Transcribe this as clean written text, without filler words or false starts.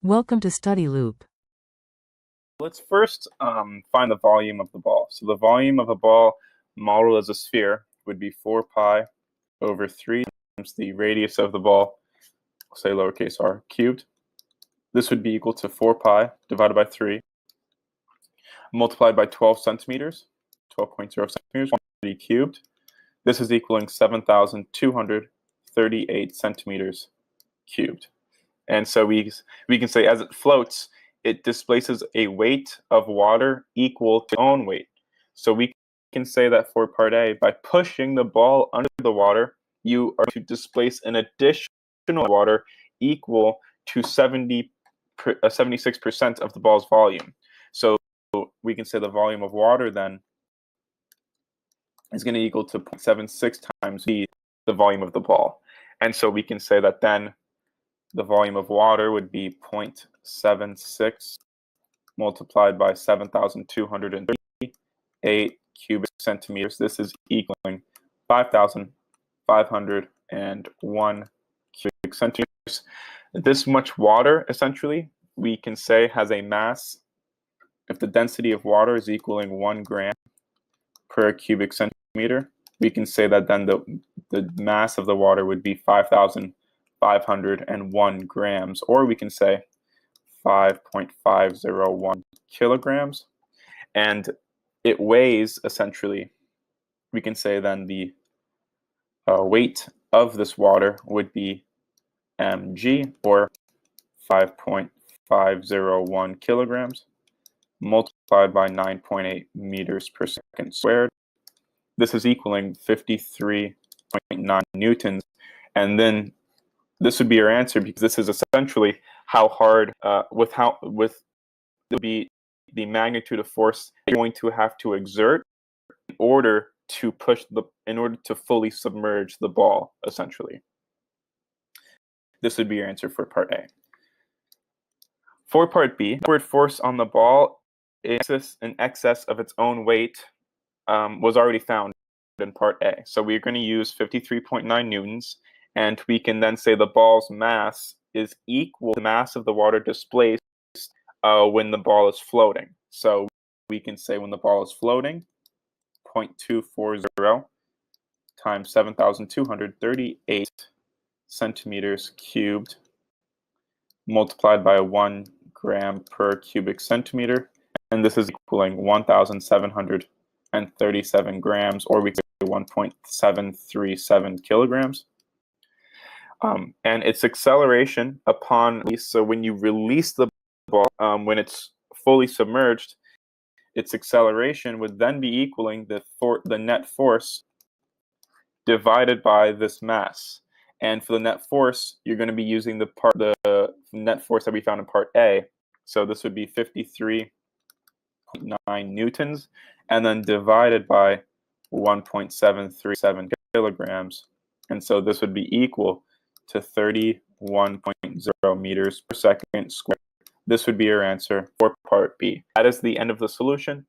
Welcome to Study Loop. Let's first find the volume of the ball. So the volume of a ball modeled as a sphere would be 4 pi over 3 times the radius of the ball, say lowercase r, cubed. This would be equal to 4 pi divided by 3 multiplied by 12 centimeters, 12.0 centimeters, 1 cubed. This is equaling 7,238 centimeters cubed. And so we can say as it floats, it displaces a weight of water equal to its own weight. So we can say that for part A, by pushing the ball under the water, you are to displace an additional water equal to 76% of the ball's volume. So we can say the volume of water then is going to equal to 0.76 times the volume of the ball. And so we can say that then the volume of water would be 0.76 multiplied by 7,238 cubic centimeters. This is equaling 5,501 cubic centimeters. This much water, essentially, we can say has a mass. If the density of water is equaling 1 gram per cubic centimeter, we can say that then the mass of the water would be 5,501 grams, or we can say 5.501 kilograms. And it weighs, essentially, we can say then the weight of this water would be mg, or 5.501 kilograms, multiplied by 9.8 meters per second squared. This is equaling 53.9 newtons. And then this would be your answer, because this is essentially how hard, with the magnitude of force you're going to have to exert in order to fully submerge the ball, essentially. This would be your answer for part A. For part B, the upward force on the ball in excess of its own weight was already found in part A. So we're going to use 53.9 newtons, and we can then say the ball's mass is equal to the mass of the water displaced when the ball is floating. So we can say when the ball is floating, 0.240 times 7,238 centimeters cubed multiplied by 1 gram per cubic centimeter, and this is equaling 1,737 grams, or we could say 1.737 kilograms. And its acceleration upon release, so when you release the ball, when it's fully submerged, its acceleration would then be equaling the net force divided by this mass. And for the net force, you're going to be using the net force that we found in part A. So this would be 53.9 newtons, and then divided by 1.737 kilograms. And so this would be equal to 31.0 meters per second squared. This would be your answer for part B. That is the end of the solution.